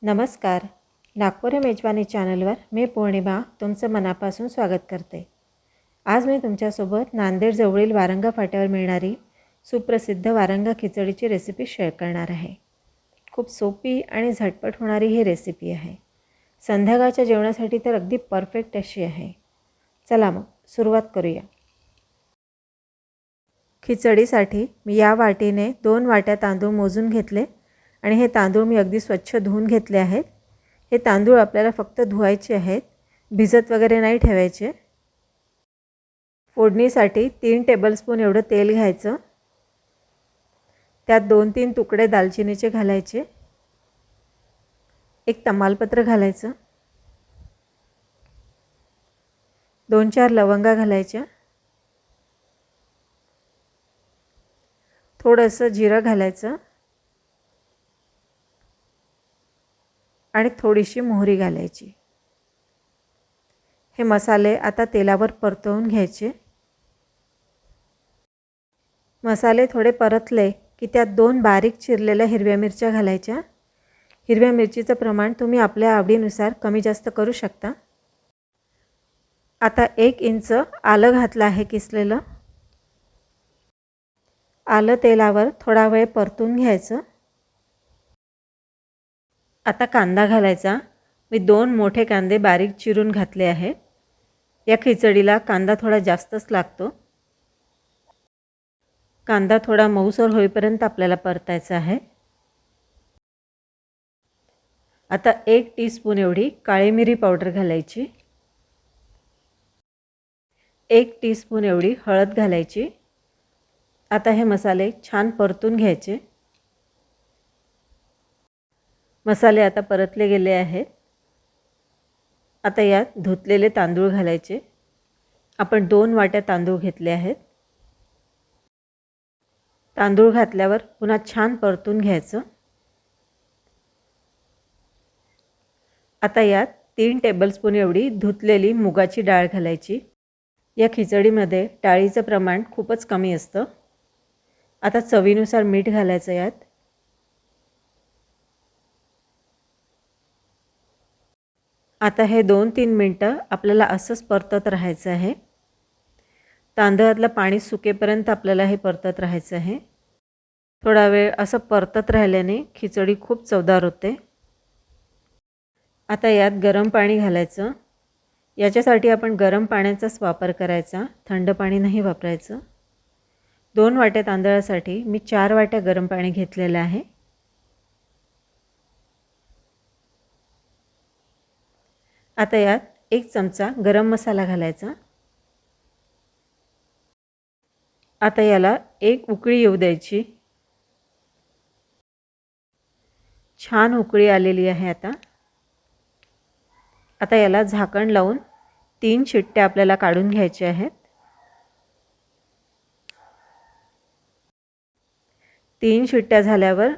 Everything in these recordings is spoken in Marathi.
नमस्कार. नागपुरी मेजवानी चॅनलवर मी पौर्णिमा तुमचं मनापासून स्वागत करते. आज मी तुमच्यासोबत नांदेडजवळील वारंगा फाट्यावर मिळणारी सुप्रसिद्ध वारंगा खिचडीची रेसिपी शेअर करणार आहे. खूप सोपी आणि झटपट होणारी ही रेसिपी आहे. संध्याकाळच्या जेवणासाठी तर अगदी परफेक्ट अशी आहे. चला मग सुरुवात करूया. खिचडीसाठी मी या वाटीने 2 वाट्या तांदूळ मोजून घेतले आणि हे तांदूळ मी अगदी स्वच्छ धुवून घेतले आहेत. हे तांदूळ आपल्याला फक्त धुवायचे आहेत, भिजत वगैरे नाही ठेवायचे. फोडणीसाठी 3 टेबलस्पून एवढं तेल घ्यायचं. त्यात 2-3 तुकडे दालचिनीचे घालायचे. एक तमालपत्र घालायचं. 2-4 लवंगा घालायच्या. थोडंसं जिरं घालायचं आणि थोडीशी मोहरी घालायची. हे मसाले आता तेलावर परतवून घ्यायचे. मसाले थोडे परतले की त्यात 2 बारीक चिरलेल्या हिरव्या मिरच्या घालायच्या. हिरव्या मिरचीचं प्रमाण तुम्ही आपल्या आवडीनुसार कमी जास्त करू शकता. आता 1 इंच आलं घातलं आहे किसलेलं. आलं तेलावर थोडा वेळ परतून घ्यायचं. आता कांदा घालायचा. मी 2 मोठे कांदे बारीक चिरून घातले आहेत. या खिचडीला कांदा थोडा जास्तच लागतो. कांदा थोडा मऊसर होईपर्यंत आपल्याला परतायचा आहे. आता 1 टीस्पून एवढी काळी मिरी पावडर घालायची. 1 टीस्पून एवढी हळद घालायची. आता हे मसाले छान परतून घ्यायचे. मसाले आता परतले गेले आहेत. आता यात धुतलेले तांदूळ घालायचे. आपण 2 वाट्या तांदूळ घेतले आहेत. तांदूळ घातल्यावर पुन्हा छान परतून घ्यायचं. आता यात 3 टेबलस्पून एवढी धुतलेली मुगाची डाळ घालायची. या खिचडीमध्ये डाळीचं प्रमाण खूपच कमी असतं. आता चवीनुसार मीठ घालायचं यात. आता हे 2-3 मिनटं आपल्याला असंच परतत राहायचं आहे. तांदळातलं पाणी सुकेपर्यंत आपल्याला हे परतत राहायचं आहे. थोडा वेळ असं परतत राहिल्याने खिचडी खूप चवदार होते. आता यात गरम पाणी घालायचं. याच्यासाठी आपण गरम पाण्याचाच वापर करायचा, थंड पाणी नाही वापरायचं. 2 वाट्या तांदळासाठी मी 4 वाट्या गरम पाणी घेतलेलं आहे. आता यात 1 चमचा गरम मसाला घालायचा. आता याला 1 उकळी येऊ द्यायची. छान उकळी आलेली आहे आता. आता याला झाकण लावून 3 शिट्ट्या आपल्याला काढून घ्यायच्या आहेत. 3 शिट्ट्या झाल्यावर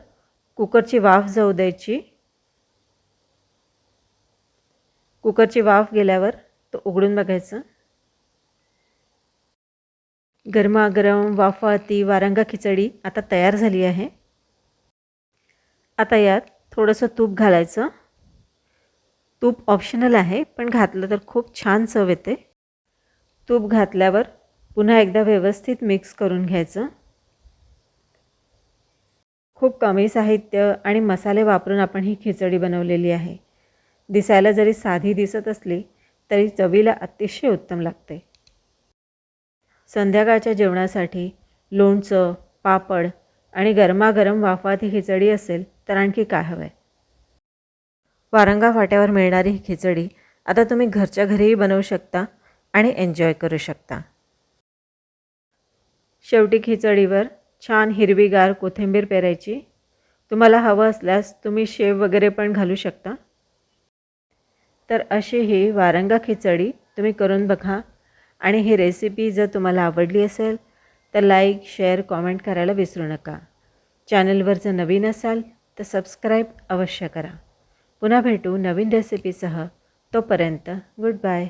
कुकरची वाफ जाऊ द्यायची. कुकरची वाफ गेल्यावर तो उघडून बघायचं. गरमागरम वाफाती वारंगा खिचडी आता तयार झाली आहे. आता यात थोडंसं तूप घालायचं. तूप ऑप्शनल आहे, पण घातलं तर खूप छान चव येते. तूप घातल्यावर पुन्हा एकदा व्यवस्थित मिक्स करून घ्यायचं. खूप कमी साहित्य आणि मसाले वापरून आपण ही खिचडी बनवलेली आहे. दिसायला जरी साधी दिसत असली तरी चवीला अतिशय उत्तम लागते. संध्याकाळच्या जेवणासाठी लोणचं, पापड आणि गरमागरम वाफाती खिचडी असेल तर आणखी काय हवं आहे. वारंगा फाट्यावर मिळणारी ही खिचडी आता तुम्ही घरच्या घरीही बनवू शकता आणि एन्जॉय करू शकता. शेवटी खिचडीवर छान हिरवीगार कोथिंबीर पेरायची. तुम्हाला हवं असल्यास तुम्ही शेव वगैरे पण घालू शकता. तर अशी ही वारंगा खिचडी तुम्ही करून बघा. आणि ही रेसिपी जर तुम्हाला आवडली असेल तर लाईक, शेअर, कॉमेंट करायला विसरू नका. चॅनलवर जर नवीन असाल तर सबस्क्राईब अवश्य करा. पुन्हा भेटू नवीन रेसिपीसह. तोपर्यंत गुड बाय.